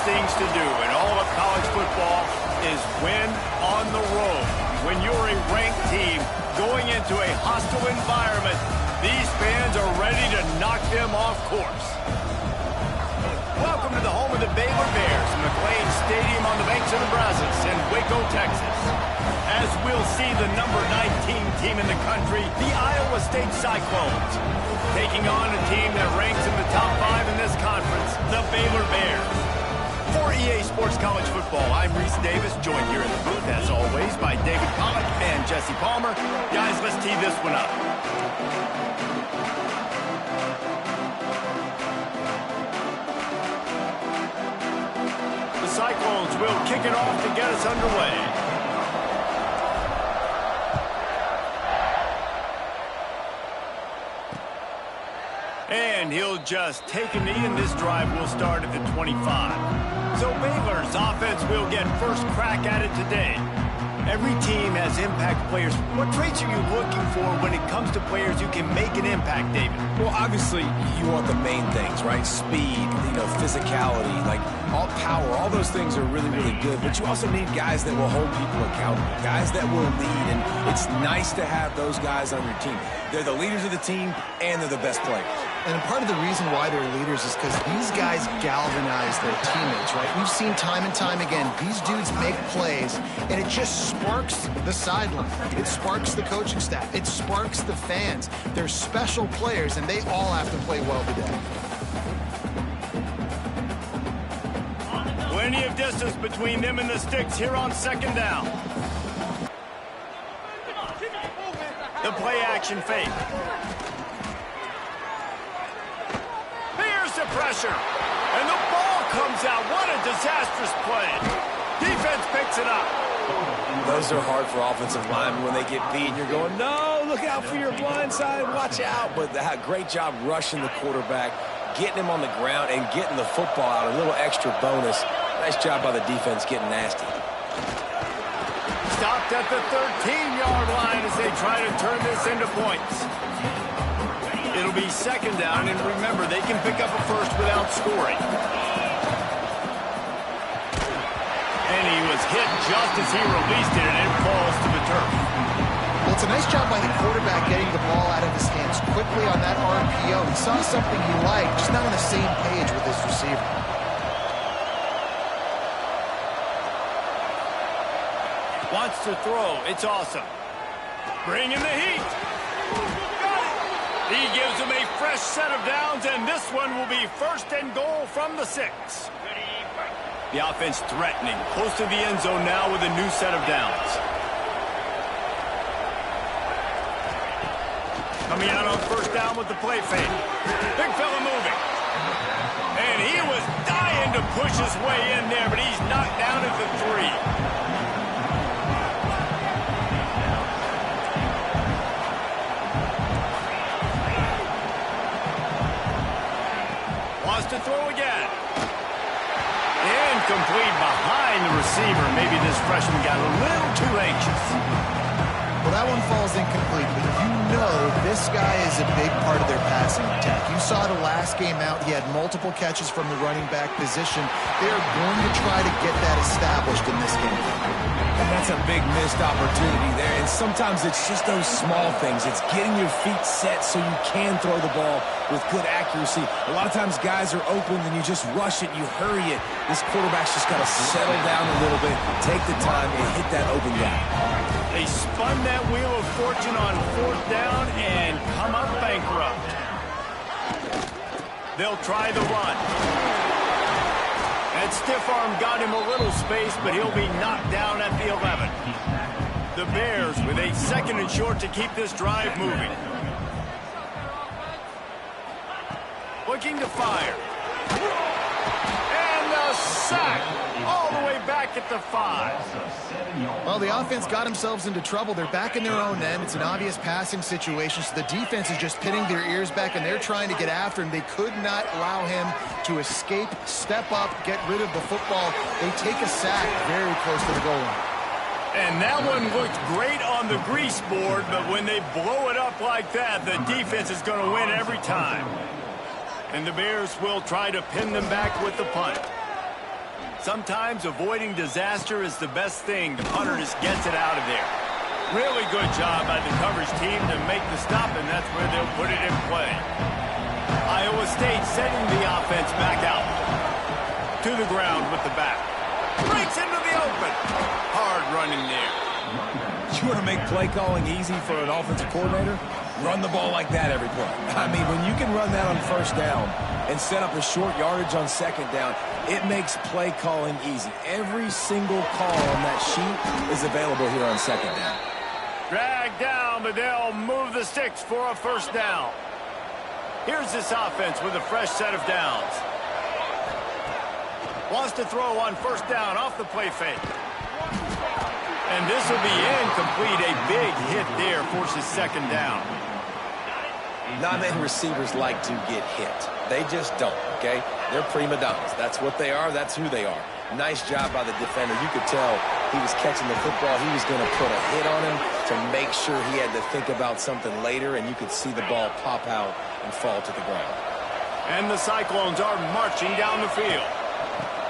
things to do in all of college football is win on the road. When you're a ranked team going into a hostile environment, these fans are ready to knock them off course. Welcome to the home of the Baylor Bears, McLean Stadium on the banks of the Brazos in Waco, Texas. As we'll see the number 19 team in the country, the Iowa State Cyclones, taking on a team that ranks in the top 5 in this conference, the Baylor Bears. For EA Sports College Football, I'm Reese Davis, joined here in the booth, as always, by David Pollack and Jesse Palmer. Guys, let's tee this one up. The Cyclones will kick it off to get us underway. And he'll just take a knee, and this drive will start at the 25. So Baylor's offense will get first crack at it today. Every team has impact players. What traits are you looking for when it comes to players who can make an impact, David? Well, obviously, you want the main things, right? Speed, physicality, like all power. All those things are really, really good. But you also need guys that will hold people accountable, guys that will lead. And it's nice to have those guys on your team. They're the leaders of the team, and they're the best players. And part of the reason why they're leaders is because these guys galvanize their teammates, right? We've seen time and time again, these dudes make plays, and it just sparks the sideline. It sparks the coaching staff. It sparks the fans. They're special players, and they all have to play well today. Plenty of distance between them and the sticks here on second down. The play action fake. Here's the pressure. And the ball comes out. What a disastrous play. Defense picks it up. Those are hard for offensive linemen when they get beat. You're going, no, look out for your blind side. Watch out. But great job rushing the quarterback, getting him on the ground, and getting the football out. A little extra bonus. Nice job by the defense getting nasty. Stopped at the 13-yard line as they try to turn this into points. It'll be second down, and remember, they can pick up a first without scoring. And he was hit just as he released it, and it falls to the turf. Well, it's a nice job by the quarterback getting the ball out of his hands quickly on that RPO. He saw something he liked, just not on the same page with his receiver. Wants to throw. It's awesome. Bringing the heat. He gives him a fresh set of downs, and this one will be first and goal from the 6. The offense threatening, close to the end zone now with a new set of downs. Coming out on first down with the play fake. Big fella moving. And he was dying to push his way in there, but he's knocked down at the 3. Wants to throw again. Incomplete behind the receiver. Maybe this freshman got a little too anxious. Well, that one falls incomplete, but you know this guy is a big part of their passing attack. You saw the last game out. He had multiple catches from the running back position. They're going to try to get that established in this game. And that's a big missed opportunity there. And sometimes it's just those small things. It's getting your feet set so you can throw the ball with good accuracy. A lot of times guys are open and you just rush it, you hurry it. This quarterback's just got to settle down a little bit, take the time, and hit that open guy. They spun that wheel of fortune on fourth down and come up bankrupt. They'll try the run. That stiff arm got him a little space, but he'll be knocked down at the 11. The Bears with a second and short to keep this drive moving. Looking to fire. And the sack all the way back at the 5. Well, the offense got themselves into trouble. They're back in their own end. It's an obvious passing situation, so the defense is just pinning their ears back, and they're trying to get after him. They could not allow him to escape, step up, get rid of the football. They take a sack very close to the goal line. And that one looked great on the grease board, but when they blow it up like that, the defense is going to win every time. And the Bears will try to pin them back with the punt. Sometimes avoiding disaster is the best thing. The punter just gets it out of there. Really good job by the coverage team to make the stop, and that's where they'll put it in play. Iowa State sending the offense back out. To the ground with the back. Breaks into the open. Hard running there. You want to make play calling easy for an offensive coordinator? Run the ball like that every play. I mean, when you can run that on first down and set up a short yardage on second down, it makes play calling easy. Every single call on that sheet is available here on second down. Drag down, but they'll move the sticks for a first down. Here's this offense with a fresh set of downs. Wants to throw on first down off the play fake. And this will be incomplete. A big hit there forces second down. Not many receivers like to get hit. They just don't, okay? They're prima donnas. That's what they are. That's who they are. Nice job by the defender. You could tell he was catching the football. He was going to put a hit on him to make sure he had to think about something later, and you could see the ball pop out and fall to the ground. And the Cyclones are marching down the field.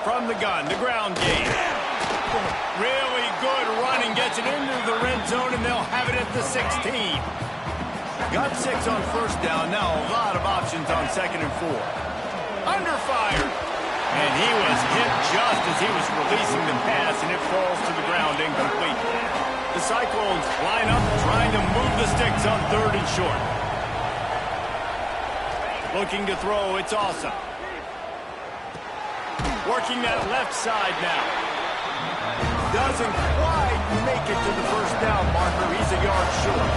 From the gun, the ground game. Really good running, gets it into the red zone, and they'll have it at the 16. Got 6 on first down. Now a lot of options on second and 4. Under fire. And he was hit just as he was releasing the pass, and it falls to the ground incomplete. The Cyclones line up trying to move the sticks on third and short. Looking to throw, it's awesome. Working that left side now. Doesn't quite make it to the first down marker. He's a yard short.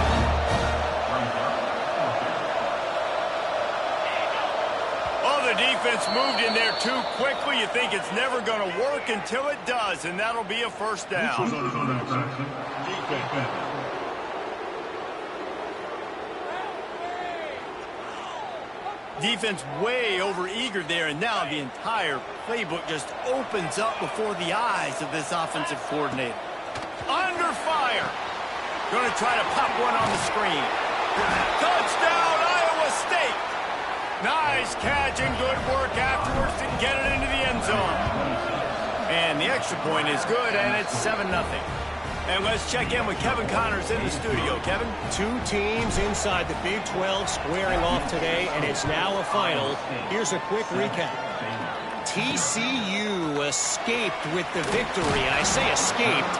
Oh, the defense moved in there too quickly. You think it's never going to work until it does, and that'll be a first down. Defense way over-eager there, and now the entire playbook just opens up before the eyes of this offensive coordinator. Under fire. Going to try to pop one on the screen. Touchdown, Iowa State. Nice catch and good work afterwards to get it into the end zone. And the extra point is good, and it's 7-0. And let's check in with Kevin Connors in the studio. Kevin? Two teams inside the Big 12 squaring off today, and it's now a final. Here's a quick recap. TCU escaped with the victory, and I say escaped.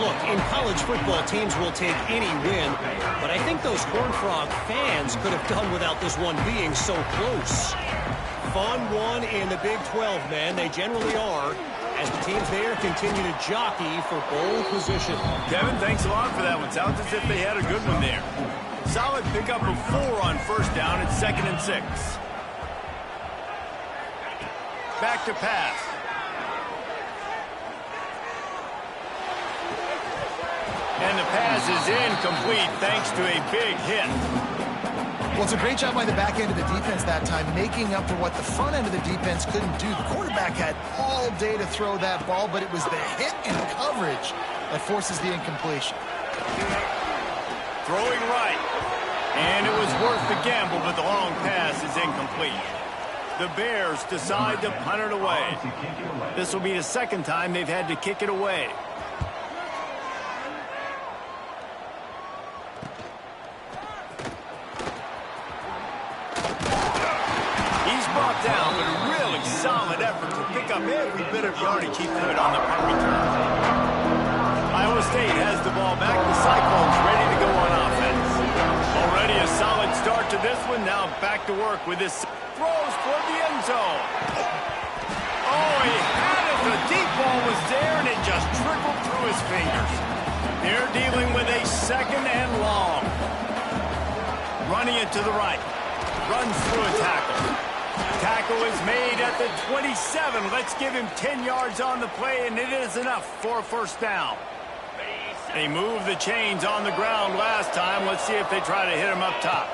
Look, in college football, teams will take any win, but I think those Horned Frog fans could have done without this one being so close. Fun one in the Big 12, man. They generally are, as the teams there continue to jockey for bowl position. Kevin, thanks a lot for that one. Sounds as if they had a good one there. Solid pickup of 4 on first down at 2nd and 6. Back to pass. And the pass is incomplete thanks to a big hit. Well, it's a great job by the back end of the defense that time, making up for what the front end of the defense couldn't do. The quarterback had all day to throw that ball, but it was the hit in coverage that forces the incompletion. Throwing right. And it was worth the gamble, but the long pass is incomplete. The Bears decide to punt it away. This will be the second time they've had to kick it away. Down, but a really solid effort to pick up every bit of yardage he could on the punt return. Iowa State has the ball back. The Cyclones ready to go on offense. Already a solid start to this one. Now back to work with his throws toward the end zone. Oh, he had it. The deep ball was there, and it just trickled through his fingers. They're dealing with a 2nd and long. Running it to the right. Runs through a tackle. Tackle is made at the 27. Let's give him 10 yards on the play, and it is enough for a first down. They moved the chains on the ground last time. Let's see if they try to hit him up top.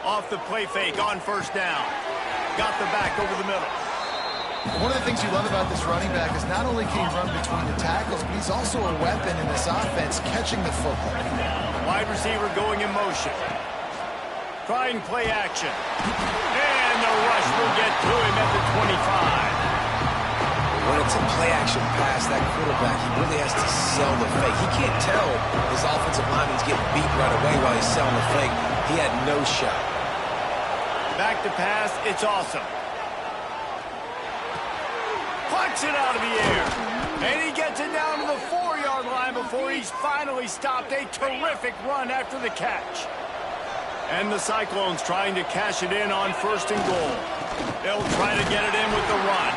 Off the play fake on first down. Got the back over the middle. One of the things you love about this running back is not only can he run between the tackles, but he's also a weapon in this offense, catching the football. Wide receiver going in motion. Trying play action. And the rush will get to him at the 25. When it's a play-action pass, that quarterback, he really has to sell the fake. He can't tell his offensive lineman's getting beat right away while he's selling the fake. He had no shot. Back to pass, it's awesome. Punts it out of the air. And he gets it down to the 4-yard line before he's finally stopped. A terrific run after the catch. And the Cyclones trying to cash it in on 1st and goal. They'll try to get it in with the run.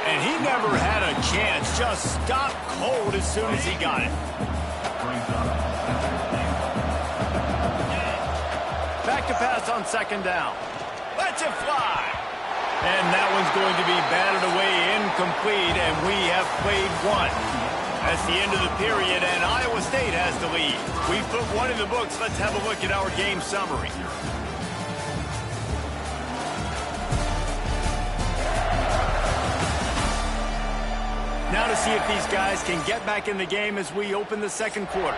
And he never had a chance. Just stopped cold as soon as he got it. Back to pass on 2nd down. Lets it fly. And that one's going to be batted away incomplete, and we have played 1. That's the end of the period, and Iowa State has the lead. We've put 1 in the books. Let's have a look at our game summary. Now to see if these guys can get back in the game as we open the 2nd quarter.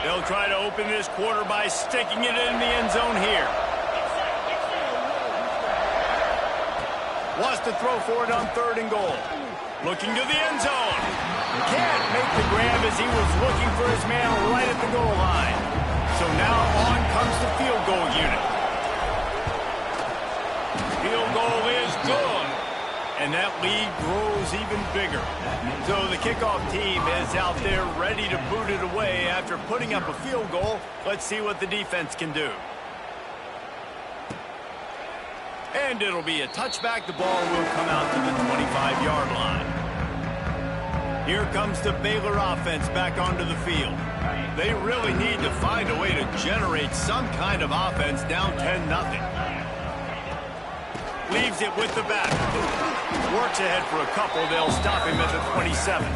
They'll try to open this quarter by sticking it in the end zone here. Wants to throw for it on 3rd and goal. Looking to the end zone. Can't make the grab as he was looking for his man right at the goal line. So now on comes the field goal unit. Field goal is good. And that lead grows even bigger. So the kickoff team is out there ready to boot it away after putting up a field goal. Let's see what the defense can do. And it'll be a touchback. The ball will come out to the 25-yard line. Here comes the Baylor offense back onto the field. They really need to find a way to generate some kind of offense down 10-0. Leaves it with the back. Works ahead for a couple. They'll stop him at the 27.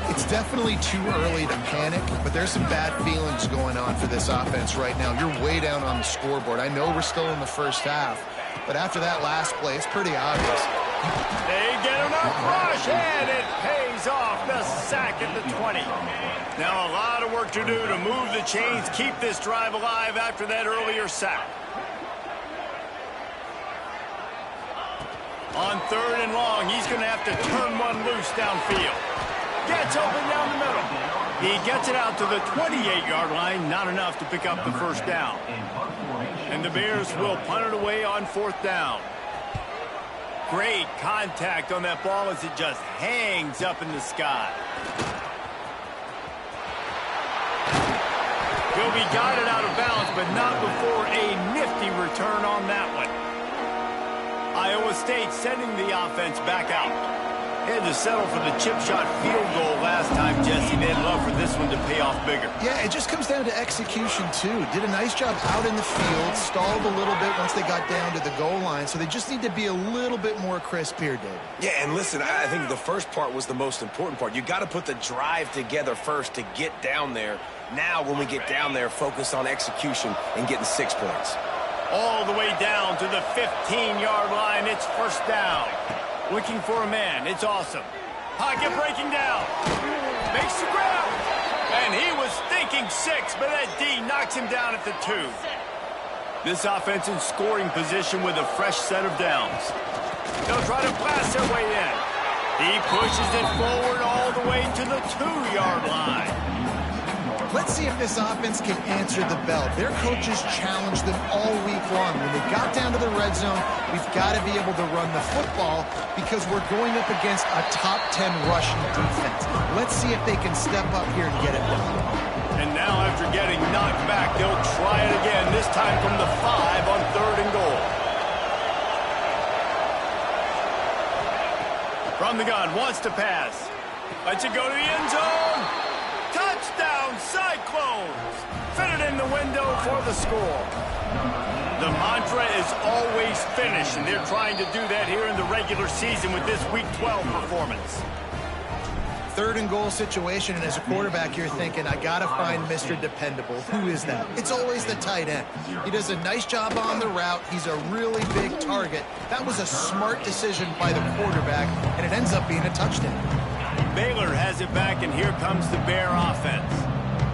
It's definitely too early to panic, but there's some bad feelings going on for this offense right now. You're way down on the scoreboard. I know we're still in the 1st half, but after that last play, it's pretty obvious. They get enough rush, and it pays off. The sack at the 20. Now a lot of work to do to move the chains, keep this drive alive after that earlier sack. On 3rd and long, he's going to have to turn one loose downfield. Gets open down the middle. He gets it out to the 28-yard line. Not enough to pick up the 1st down. And the Bears will punt it away on 4th down. Great contact on that ball as it just hangs up in the sky. He'll be guided out of bounds, but not before a nifty return on that one. Iowa State sending the offense back out. Had to settle for the chip shot field goal last time, Jesse. They'd love for this one to pay off bigger. Yeah, it just comes down to execution, too. Did a nice job out in the field, stalled a little bit once they got down to the goal line, so they just need to be a little bit more crisp here, David. Yeah, and listen, I think the first part was the most important part. You got to put the drive together first to get down there. Now, when we get down there, focus on execution and getting 6 points. All the way down to the 15-yard line. It's 1st down. Looking for a man. It's awesome. Pocket breaking down. Makes the grab. And he was thinking 6, but that D knocks him down at the 2. This offense in scoring position with a fresh set of downs. They'll try to blast their way in. He pushes it forward all the way to the 2-yard line. Let's see if this offense can answer the bell. Their coaches challenged them all week long. When they got down to the red zone, we've got to be able to run the football because we're going up against a top 10 rushing defense. Let's see if they can step up here and get it done. And now after getting knocked back, they'll try it again, this time from the 5 on 3rd and goal. From the gun, wants to pass. Lets it go to the end zone. Touchdown, Cyclones! Fit it in the window for the score. The mantra is always finish, and they're trying to do that here in the regular season with this Week 12 performance. 3rd and goal situation, and as a quarterback, you're thinking, I got to find Mr. Dependable. Who is that? It's always the tight end. He does a nice job on the route. He's a really big target. That was a smart decision by the quarterback, and it ends up being a touchdown. Baylor has it back, and here comes the Bear offense.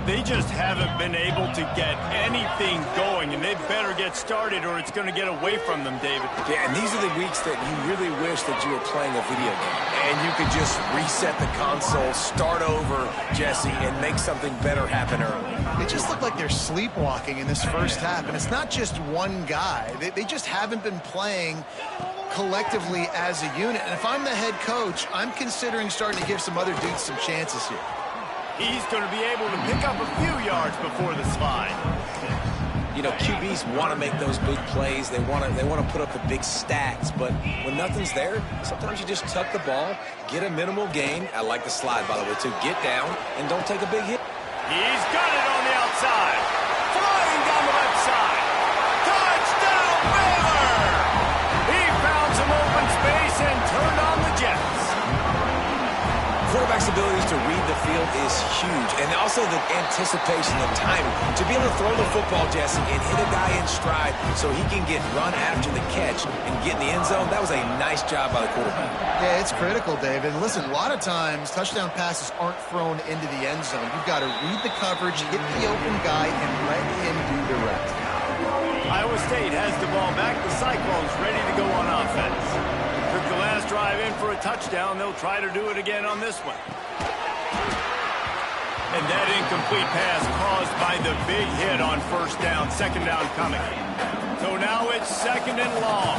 They just haven't been able to get anything going, and they better get started or it's going to get away from them, David. Yeah, and these are the weeks that you really wish that you were playing a video game. And you could just reset the console, start over, Jesse, and make something better happen early. They just look like they're sleepwalking in this first half, and it's not just one guy. They just haven't been playing collectively as a unit. And if I'm the head coach, I'm considering starting to give some other dudes some chances here. He's going to be able to pick up a few yards before the slide. You know, QBs want to make those big plays. They want to put up the big stats. But when nothing's there, sometimes you just tuck the ball, get a minimal gain. I like the slide, by the way, too. Get down and don't take a big hit. He's got it on the outside. Flying down the left side. Touchdown, Baylor! He found some open space and turned on the Jets. Quarterback's abilities to read the field is huge, and also the anticipation, the timing. To be able to throw the football, Jesse, and hit a guy in stride so he can get run after the catch and get in the end zone, that was a nice job by the quarterback. Yeah, it's critical, David. And listen, a lot of times touchdown passes aren't thrown into the end zone. You've got to read the coverage, hit the open guy, and let him do the rest. Iowa State has the ball back. The Cyclones ready to go on offense. Took the last drive in for a touchdown. They'll try to do it again on this one. And that incomplete pass caused by the big hit on first down. Second down coming. So now it's second and long.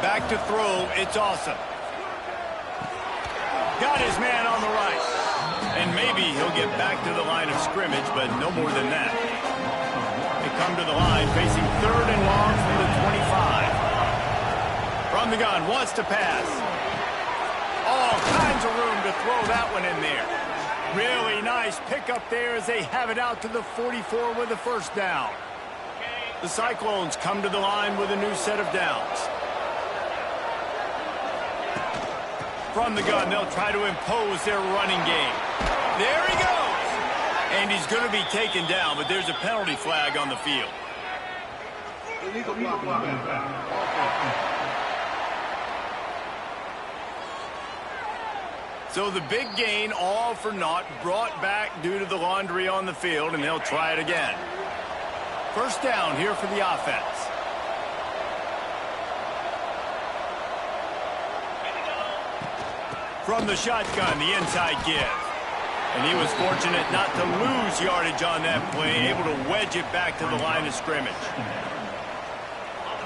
Back to throw. It's awesome. Got his man on the right. And maybe he'll get back to the line of scrimmage, but no more than that. They come to the line facing third and long from the 25. From the gun, wants to pass. All kinds of room to throw that one in there. Really nice pickup there as they have it out to the 44 with a first down. The Cyclones come to the line with a new set of downs. From the gun, they'll try to impose their running game. There he goes! And he's going to be taken down, but there's a penalty flag on the field. So the big gain, all for naught, brought back due to the laundry on the field, and they'll try it again. First down here for the offense. From the shotgun, the inside give. And he was fortunate not to lose yardage on that play, able to wedge it back to the line of scrimmage.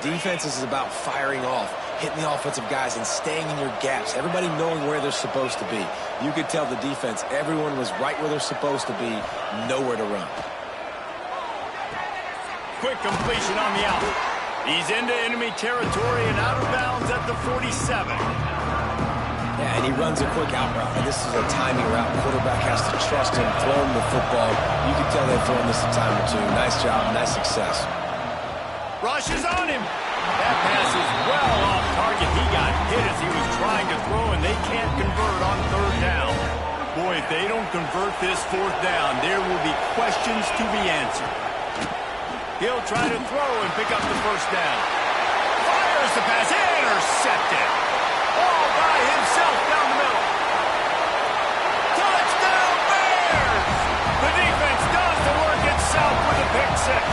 Defense is about firing off, hitting the offensive guys and staying in your gaps. Everybody knowing where they're supposed to be. You could tell the defense, everyone was right where they're supposed to be, nowhere to run. Quick completion on the out. He's into enemy territory and out of bounds at the 47. Yeah, and he runs a quick out route. And this is a timing route. Quarterback has to trust him, throw him the football. You can tell they've thrown this a time or two. Nice job, nice success. Rush is on him. That pass is well off target. He got hit as he was trying to throw, and they can't convert on third down. Boy, if they don't convert this fourth down, there will be questions to be answered. He'll try to throw and pick up the first down. Fires the pass. Intercepted. All by himself down the middle. Touchdown, Bears! The defense does the work itself with a pick six.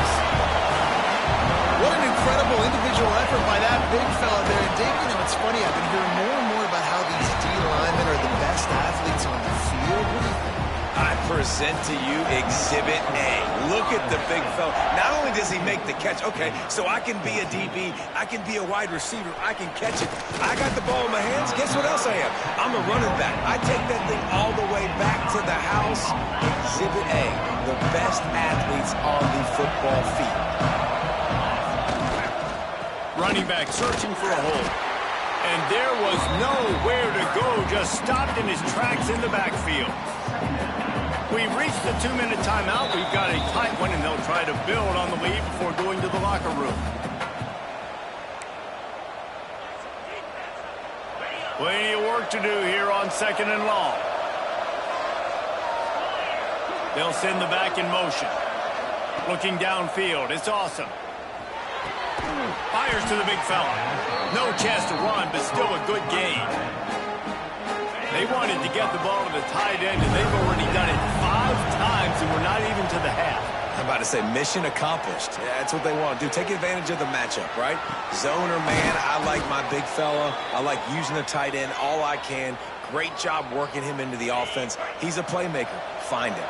What an incredible individual effort by that big fella there. And Dave, you know, it's funny, I've been hearing more and more about how these D linemen are the best athletes on the field. What do you think? I present to you Exhibit A. Look at the big fella. Not only does he make the catch, okay, so I can be a DB, I can be a wide receiver, I can catch it. I got the ball in my hands. Guess what else I am? I'm a running back. I take that thing all the way back to the house. Exhibit A, the best athletes on the football field. Running back searching for a hole. And there was nowhere to go, just stopped in his tracks in the backfield. We've reached the 2-minute timeout. We've got a tight one, and they'll try to build on the lead before going to the locker room. Plenty of work to do here on second and long. They'll send the back in motion. Looking downfield. It's awesome. Fires to the big fella. No chance to run, but still a good gain. They wanted to get the ball to the tight end, and they've already done it 5 times, and we're not even to the half. I'm about to say mission accomplished. Yeah, that's what they want to do. Take advantage of the matchup, right? Zone or man, I like my big fella. I like using the tight end all I can. Great job working him into the offense. He's a playmaker. Find him.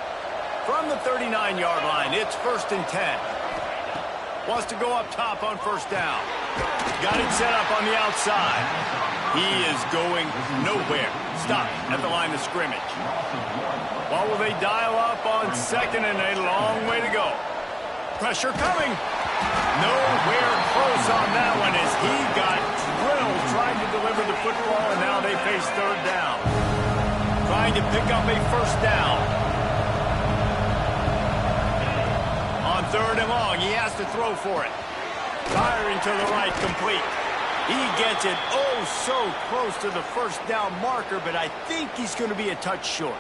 From the 39-yard line, it's 1st and 10. Wants to go up top on 1st down. Got it set up on the outside. He is going nowhere. Stop at the line of scrimmage. What will they dial up on 2nd and a long way to go? Pressure coming. Nowhere close on that one as he got drilled trying to deliver the football, and now they face 3rd down. Trying to pick up a 1st down. On 3rd and long, he has to throw for it. Firing to the right, complete. He gets it oh so close to the 1st down marker, but I think he's going to be a touch short.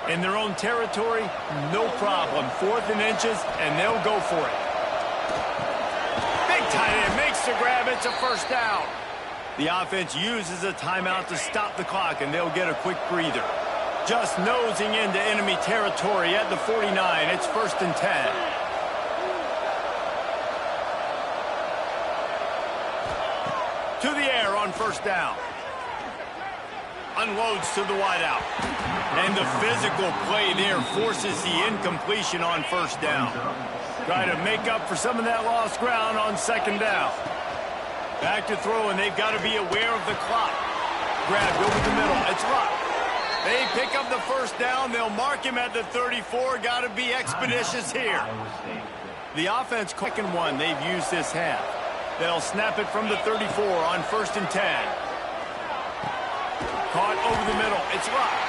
In their own territory, no problem. 4th and inches, and they'll go for it. Big tight end makes the grab. It's a 1st down. The offense uses a timeout to stop the clock, and they'll get a quick breather. Just nosing into enemy territory at the 49. It's 1st and 10. To the air on 1st down. Unloads to the wideout. And the physical play there forces the incompletion on 1st down. Try to make up for some of that lost ground on 2nd down. Back to throw, and they've got to be aware of the clock. Grabbed over the middle. It's locked. They pick up the 1st down. They'll mark him at the 34. Got to be expeditious here. The offense, quick and 1 they've used this half. They'll snap it from the 34 on 1st and 10. Caught over the middle. It's locked.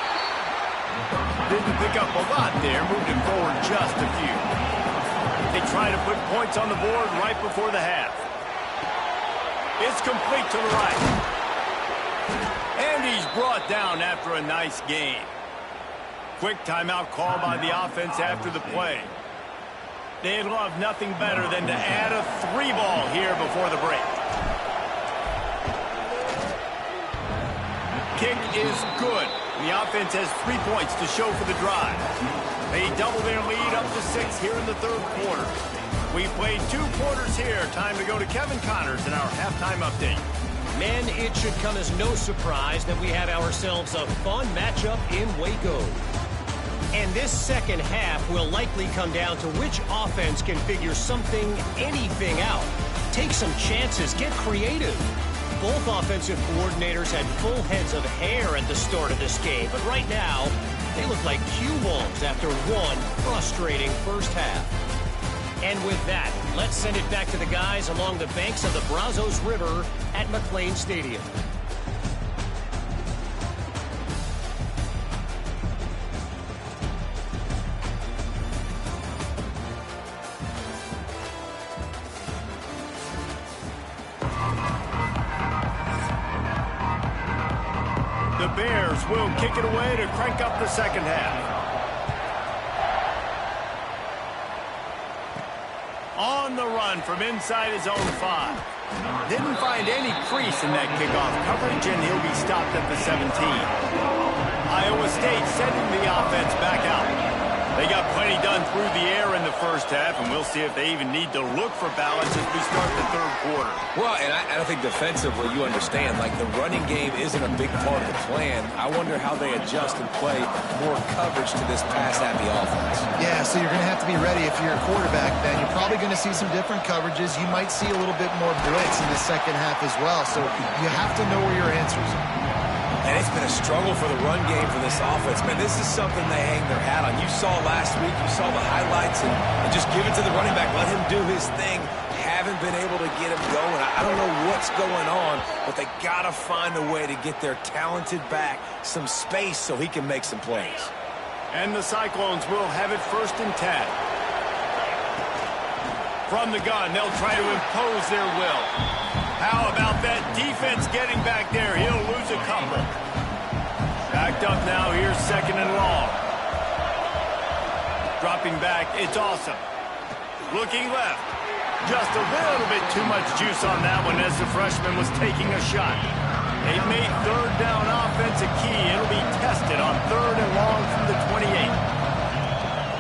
Didn't pick up a lot there. Moved it forward just a few. They try to put points on the board right before the half. It's complete to the right. And he's brought down after a nice gain. Quick timeout call by the offense after the play. They'd love nothing better than to add a 3-ball here before the break. Kick is good. The offense has 3 points to show for the drive. They double their lead up to 6 here in the 3rd quarter. We played 2 quarters here. Time to go to Kevin Connors in our halftime update. Men, it should come as no surprise that we have ourselves a fun matchup in Waco. And this 2nd half will likely come down to which offense can figure something, anything out. Take some chances, get creative. Both offensive coordinators had full heads of hair at the start of this game, but right now, they look like cue balls after one frustrating 1st half. And with that, let's send it back to the guys along the banks of the Brazos River at McLean Stadium. The Bears will kick it away to crank up the 2nd half. On the run from inside his own 5. Didn't find any crease in that kickoff coverage, and he'll be stopped at the 17. Iowa State sending the offense back out. They got plenty done through the air in the 1st half, and we'll see if they even need to look for balance as we start the 3rd quarter. Well, and I think defensively, you understand, like the running game isn't a big part of the plan. I wonder how they adjust and play more coverage to this pass-happy offense. Yeah, so you're going to have to be ready if you're a quarterback, Ben. You're probably going to see some different coverages. You might see a little bit more blitz in the 2nd half as well, so you have to know where your answers are. And it's been a struggle for the run game for this offense. Man, this is something they hang their hat on. You saw last week, you saw the highlights, and just give it to the running back. Let him do his thing. Haven't been able to get him going. I don't know what's going on, but they got to find a way to get their talented back some space so he can make some plays. And the Cyclones will have it 1st and 10. From the gun, they'll try to impose their will. How about that defense getting back there? He'll lose a couple. Backed up now. Here's 2nd and long. Dropping back. It's awesome. Looking left. Just a little bit too much juice on that one as the freshman was taking a shot. They've made third down offense a key. It'll be tested on 3rd and long from the 28.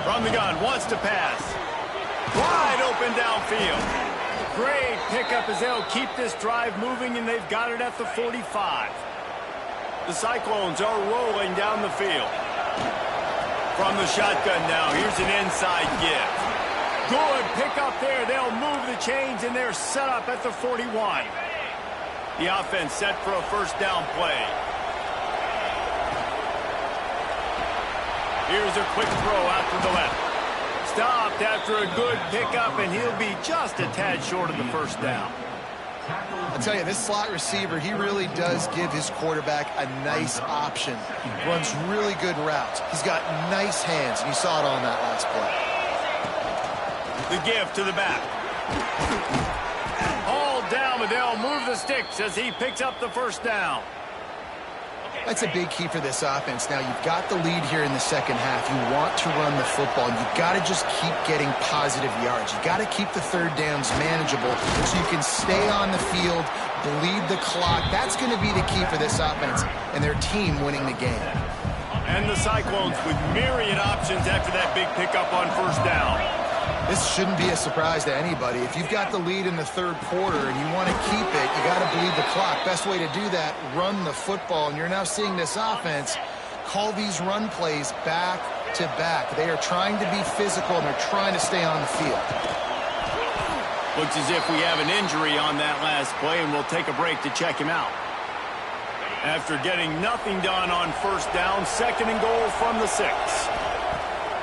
From the gun, wants to pass. Wide open downfield. Great pickup as they'll keep this drive moving, and they've got it at the 45. The Cyclones are rolling down the field. From the shotgun now, here's an inside give. Good pickup there. They'll move the chains, and they're set up at the 41. The offense set for a first down play. Here's a quick throw out to the left. Stopped after a good pickup, and he'll be just a tad short of the first down. I'll tell you, this slot receiver, he really does give his quarterback a nice option. Runs really good routes. He's got nice hands, and you saw it on that last play. The give to the back. All down, but they'll move the sticks as he picks up the first down. That's a big key for this offense. Now, you've got the lead here in the second half. You want to run the football. You've got to just keep getting positive yards. You've got to keep the third downs manageable so you can stay on the field, bleed the clock. That's going to be the key for this offense and their team winning the game. And the Cyclones with myriad options after that big pickup on first down. This shouldn't be a surprise to anybody. If you've got the lead in the third quarter and you want to keep it, you got to bleed the clock. Best way to do that, run the football. And you're now seeing this offense call these run plays back to back. They are trying to be physical, and they're trying to stay on the field. Looks as if we have an injury on that last play, and we'll take a break to check him out. After getting nothing done on first down, 2nd and goal from the 6.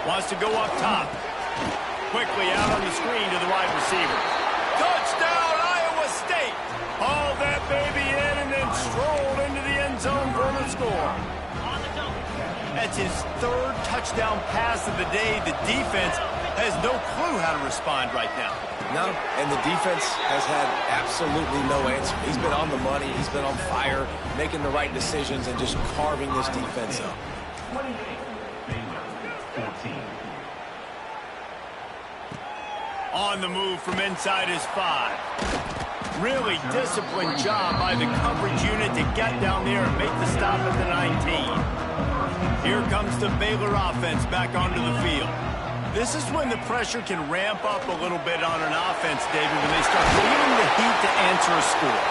Wants to go up top. Quickly out on the screen to the wide receiver. Touchdown, Iowa State! Hauled that baby in and then strolled into the end zone for the score. That's his 3rd touchdown pass of the day. The defense has no clue how to respond right now. No, and the defense has had absolutely no answer. He's been on the money. He's been on fire, making the right decisions and just carving this defense up. On the move from inside his 5. Really disciplined job by the coverage unit to get down there and make the stop at the 19. Here comes the Baylor offense back onto the field. This is when the pressure can ramp up a little bit on an offense, David, when they start feeling the heat to answer a score.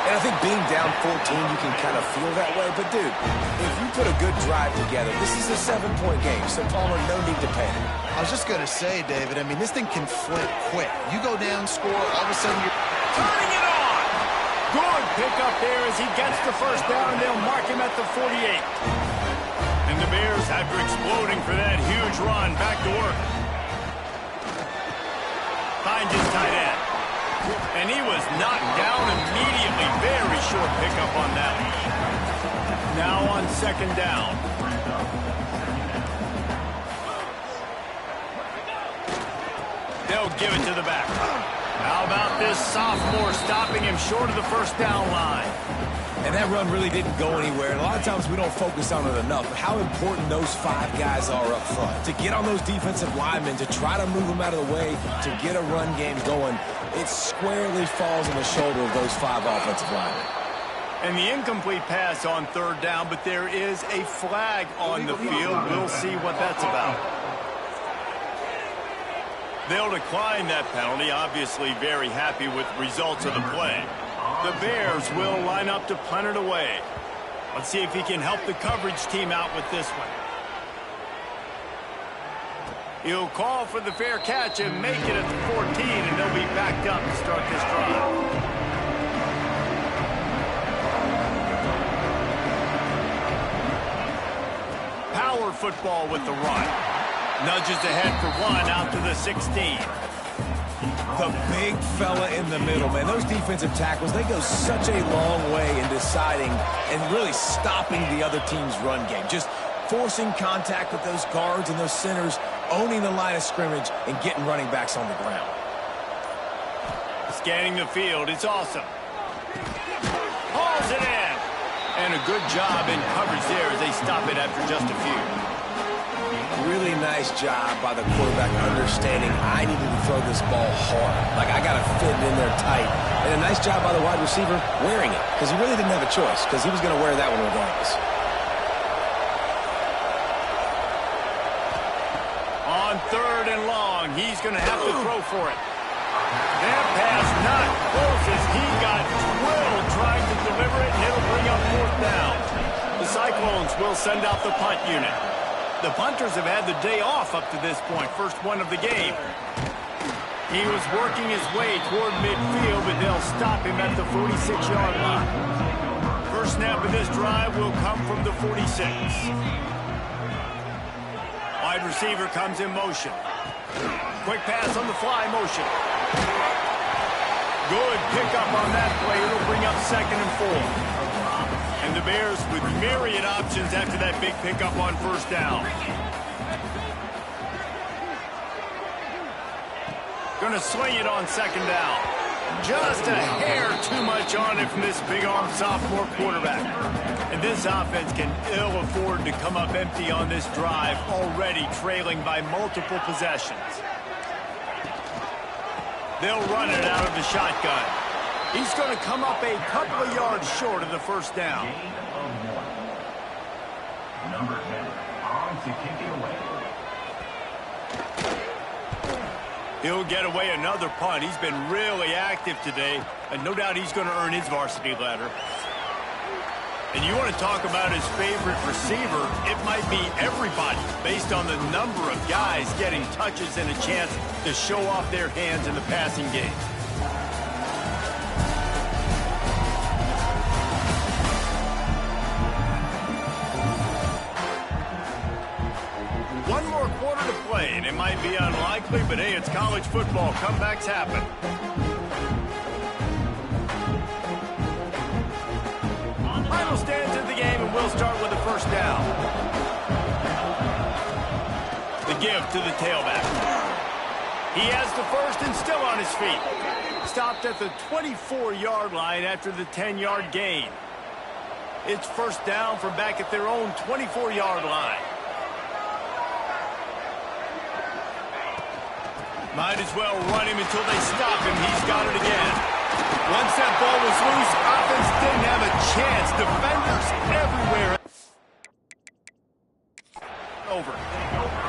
And I think being down 14, you can kind of feel that way. But, dude, if you put a good drive together, this is a 7-point game. So, Palmer, no need to panic. I was just going to say, David, I mean, this thing can flip quick. You go down, score, all of a sudden you're turning it on. Good pickup there as he gets the first down, and they'll mark him at the 48. And the Bears, after exploding for that huge run, back to work. Finds his tight end. And he was knocked down immediately. Very short pickup on that one. Now on 2nd down. They'll give it to the back. How about this sophomore stopping him short of the first down line? And that run really didn't go anywhere. And a lot of times we don't focus on it enough. But how important those 5 guys are up front. To get on those defensive linemen, to try to move them out of the way, to get a run game going, it squarely falls on the shoulder of those 5 offensive linemen. And the incomplete pass on 3rd down, but there is a flag on the field. We'll see what that's about. They'll decline that penalty, obviously very happy with results of the play. The Bears will line up to punt it away. Let's see if he can help the coverage team out with this one. He'll call for the fair catch and make it at the 14, and they'll be backed up to start this drive. Power football with the run. Nudges ahead for 1 out to the 16. The big fella in the middle, man. Those defensive tackles, they go such a long way in deciding and really stopping the other team's run game. Just forcing contact with those guards and those centers, owning the line of scrimmage, and getting running backs on the ground. Scanning the field, it's awesome. Hauls it in. And a good job in coverage there as they stop it after just a few. Really nice job by the quarterback understanding I needed to throw this ball hard. Like, I got to fit it in there tight. And a nice job by the wide receiver wearing it, because he really didn't have a choice, because he was going to wear that one regardless. On 3rd and long, he's going to have to throw for it. That pass not close as he got drilled trying to deliver it, and it'll bring up 4th down. The Cyclones will send out the punt unit. The punters have had the day off up to this point, first one of the game. He was working his way toward midfield, but they'll stop him at the 46-yard line. First snap of this drive will come from the 46. Wide receiver comes in motion. Quick pass on the fly motion. Good pickup on that play. It'll bring up 2nd and 4. And the Bears with myriad options after that big pickup on 1st down. Gonna swing it on 2nd down. Just a hair too much on it from this big-armed sophomore quarterback. And this offense can ill afford to come up empty on this drive, already trailing by multiple possessions. They'll run it out of the shotgun. He's going to come up a couple of yards short of the 1st down. Number 10, on to kick it away. He'll get away another punt. He's been really active today, and no doubt he's going to earn his varsity ladder. And you want to talk about his favorite receiver, it might be everybody, based on the number of guys getting touches and a chance to show off their hands in the passing game. One more quarter to play, and it might be unlikely, but hey, it's college football. Comebacks happen. Final stands of the game, and we'll start with the 1st down. The give to the tailback. He has the 1st and still on his feet. Stopped at the 24-yard line after the 10-yard gain. It's 1st down from back at their own 24-yard line. Might as well run him until they stop him. He's got it again. Once that ball was loose, offense didn't have a chance. Defenders everywhere. Over.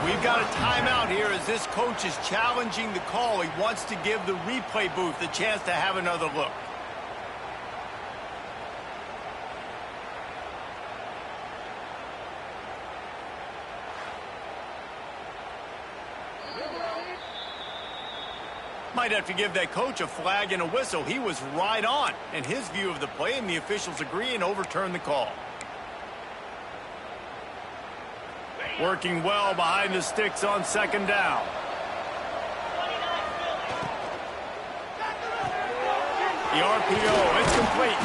We've got a timeout here as this coach is challenging the call. He wants to give the replay booth the chance to have another look. Might have to give that coach a flag and a whistle. He was right on in his view of the play, and the officials agree and overturn the call. Working well behind the sticks on 2nd down. The RPO, it's complete.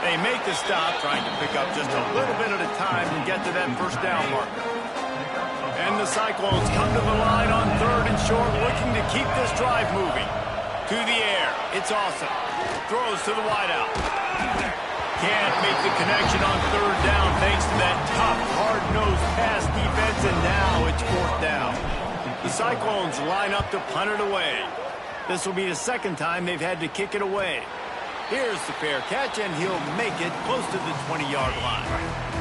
They make the stop, trying to pick up just a little bit at a time to get to that 1st down marker. And the Cyclones come to the line on 3rd and short, looking to keep this drive moving. To the air, it's awesome. Throws to the wideout. Can't make the connection on 3rd down thanks to that tough, hard-nosed pass defense, and now it's 4th down. The Cyclones line up to punt it away. This will be the 2nd time they've had to kick it away. Here's the fair catch, and he'll make it close to the 20-yard line.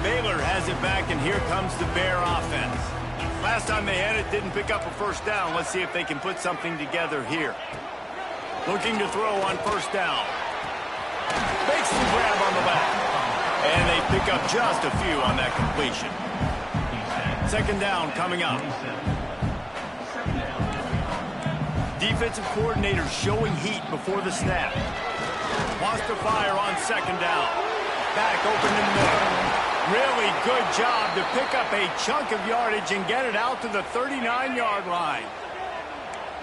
Baylor has it back, and here comes the Bear offense. Last time they had it, didn't pick up a 1st down. Let's see if they can put something together here. Looking to throw on 1st down. Makes the grab on the back. And they pick up just a few on that completion. 2nd down coming up. Defensive coordinator showing heat before the snap. Wants to fire on 2nd down. Back open in the middle. Really good job to pick up a chunk of yardage and get it out to the 39-yard line.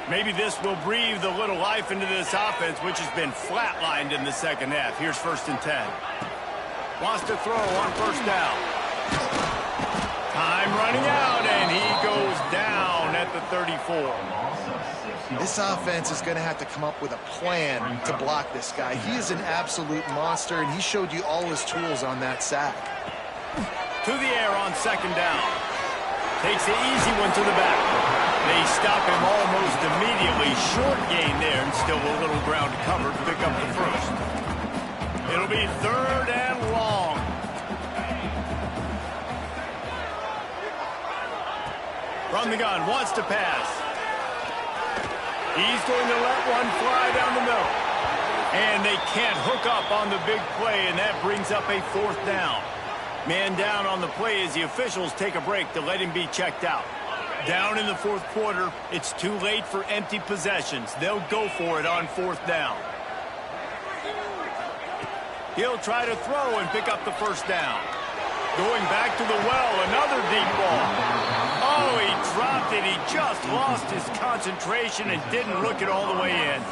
Maybe this will breathe a little life into this offense, which has been flatlined in the 2nd half. Here's 1st and 10. Wants to throw on 1st down. Time running out, and he goes down at the 34. This offense is going to have to come up with a plan to block this guy. He is an absolute monster, and he showed you all his tools on that sack. To the air on 2nd down. Takes the easy one to the back. They stop him almost immediately. Short gain there, and still a little ground to cover to pick up the first. It'll be 3rd and long. From the gun, wants to pass. He's going to let one fly down the middle. And they can't hook up on the big play, and that brings up a 4th down. Man down on the play as the officials take a break to let him be checked out. Down in the 4th quarter, it's too late for empty possessions. They'll go for it on 4th down. He'll try to throw and pick up the 1st down. Going back to the well, another deep ball. Oh, he dropped it. He just lost his concentration and didn't look it all the way in.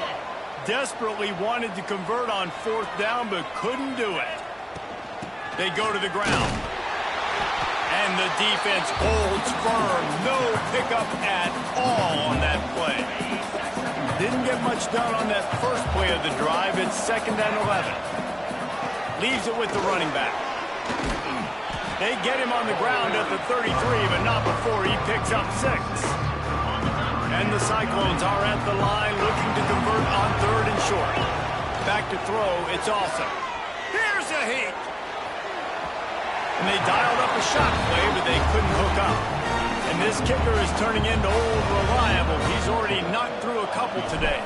Desperately wanted to convert on 4th down, but couldn't do it. They go to the ground. And the defense holds firm. No pickup at all on that play. Didn't get much done on that first play of the drive. It's 2nd and 11. Leaves it with the running back. They get him on the ground at the 33, but not before he picks up 6. And the Cyclones are at the line looking to convert on 3rd and short. Back to throw, it's awesome. Here's a heat. And they dialed up a shot play, but they couldn't hook up. And this kicker is turning into old reliable. He's already knocked through a couple today.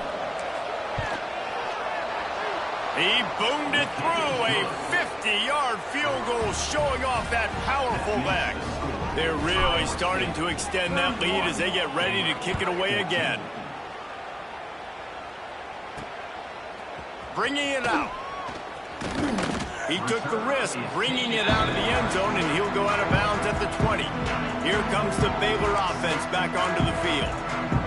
He boomed it through. A 50-yard field goal showing off that powerful leg. They're really starting to extend that lead as they get ready to kick it away again. Bringing it out. He took the risk, bringing it out of the end zone, and he'll go out of bounds at the 20. Here comes the Baylor offense back onto the field.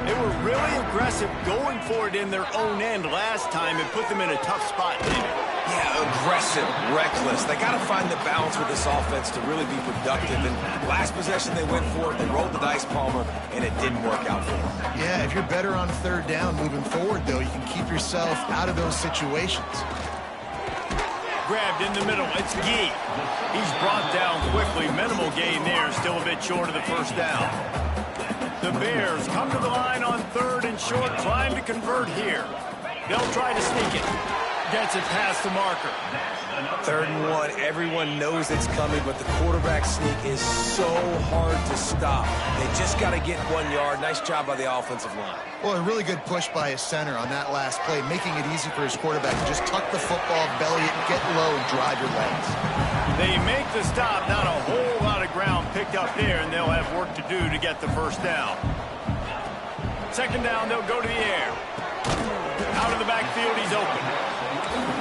They were really aggressive going for it in their own end last time and put them in a tough spot, David. Yeah, aggressive, reckless. They got to find the balance with this offense to really be productive. And last possession they went for it, they rolled the dice, Palmer, and it didn't work out for them. Yeah, if you're better on 3rd down moving forward, though, you can keep yourself out of those situations. Grabbed in the middle, it's Gee. He's brought down quickly. Minimal gain there, still a bit short of the 1st down. The Bears come to the line on 3rd and short, trying to convert here. They'll try to sneak it. Gets it past the marker. 3rd and 1, everyone knows it's coming, but the quarterback sneak is so hard to stop. They just got to get 1 yard. Nice job by the offensive line. Well, a really good push by his center on that last play, making it easy for his quarterback to just tuck the football, belly it, get low, and drive your legs. They make the stop, not a whole lot of ground picked up there, and they'll have work to do to get the 1st down. 2nd down, they'll go to the air. Out of the backfield, he's open.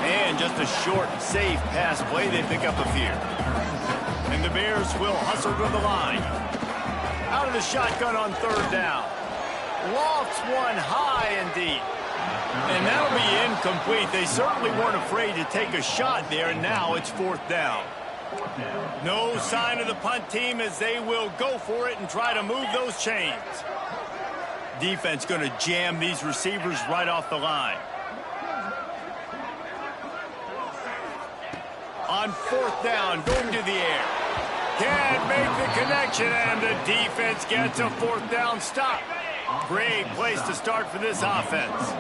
And just a short, safe pass play, they pick up a few. And the Bears will hustle to the line. Out of the shotgun on 3rd down. Lofts one high and deep. And that'll be incomplete. They certainly weren't afraid to take a shot there, and now it's 4th down. No sign of the punt team as they will go for it and try to move those chains. Defense going to jam these receivers right off the line. On 4th down, going to the air. Can't make the connection, and the defense gets a 4th down stop. Great place to start for this offense.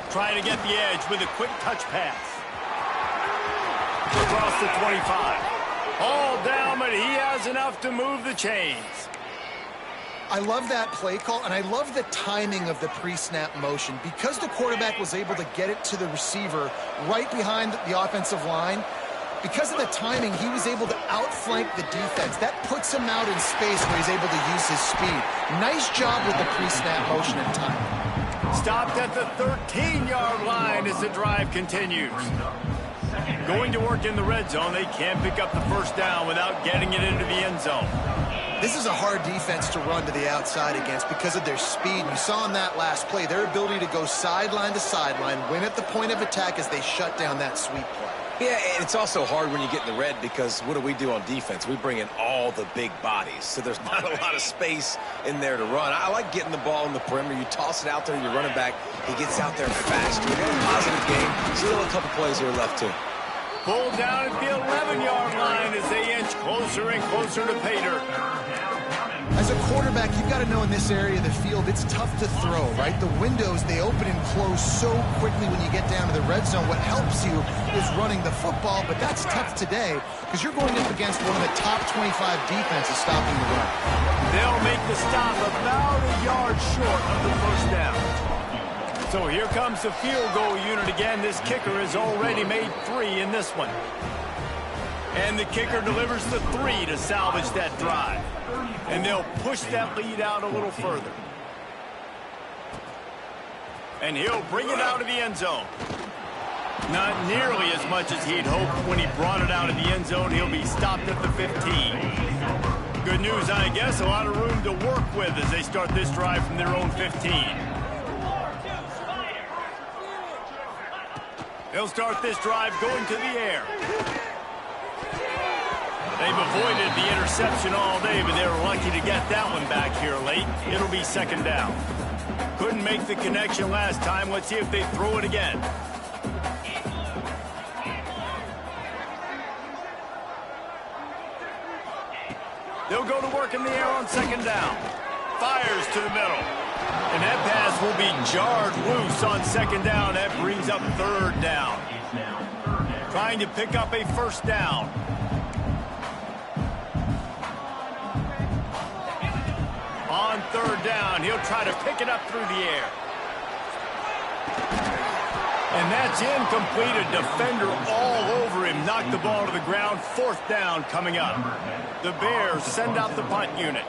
Trying to get the edge with a quick touch pass. Across the 25. All down, but he has enough to move the chains. I love that play call, and I love the timing of the pre-snap motion. Because the quarterback was able to get it to the receiver right behind the offensive line, because of the timing, he was able to outflank the defense. That puts him out in space where he's able to use his speed. Nice job with the pre-snap motion and timing. Stopped at the 13-yard line as the drive continues. Going to work in the red zone. They can't pick up the 1st down without getting it into the end zone. This is a hard defense to run to the outside against because of their speed. You saw in that last play their ability to go sideline to sideline, win at the point of attack as they shut down that sweep play. Yeah, and it's also hard when you get in the red because what do we do on defense? We bring it all all the big bodies, so there's not a lot of space in there to run. I like getting the ball in the perimeter. You toss it out there, your running back, he gets out there faster. You got a positive game. Still a couple plays here left, too. Pulled down at the 11-yard line as they inch closer and closer to pay dirt. As a quarterback, you've got to know in this area of the field, it's tough to throw, right? The windows, they open and close so quickly when you get down to the red zone. What helps you is running the football, but that's tough today because you're going up against one of the top 25 defenses stopping the run. They'll make the stop about a yard short of the first down. So here comes the field goal unit again. This kicker has already made 3 in this one. And the kicker delivers the 3 to salvage that drive. And they'll push that lead out a little further. And he'll bring it out of the end zone. Not nearly as much as he'd hoped when he brought it out of the end zone. He'll be stopped at the 15. Good news, I guess. A lot of room to work with as they start this drive from their own 15. They'll start this drive going to the air. They've avoided the interception all day, but they were lucky to get that one back here late. It'll be second down. Couldn't make the connection last time. Let's see if they throw it again. They'll go to work in the air on second down. Fires to the middle. And that pass will be jarred loose on second down. That brings up third down. Trying to pick up a first down. On third down, he'll try to pick it up through the air. And that's incomplete. A defender all over him. Knocked the ball to the ground. Fourth down coming up. The Bears send out the punt unit.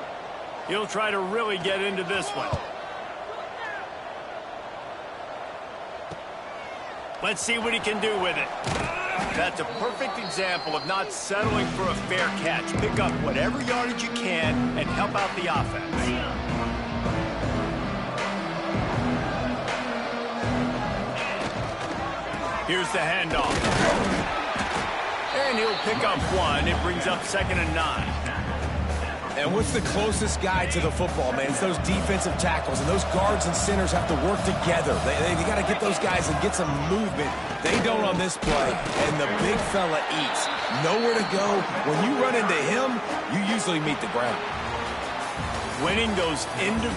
He'll try to really get into this one. Let's see what he can do with it. That's a perfect example of not settling for a fair catch. Pick up whatever yardage you can and help out the offense. Here's the handoff. And he'll pick up 1. It brings up 2nd and 9. And what's the closest guy to the football, man? It's those defensive tackles, and those guards and centers have to work together. They got to get those guys and get some movement. They don't on this play, and the big fella eats. Nowhere to go. When you run into him, you usually meet the ground. Winning those individual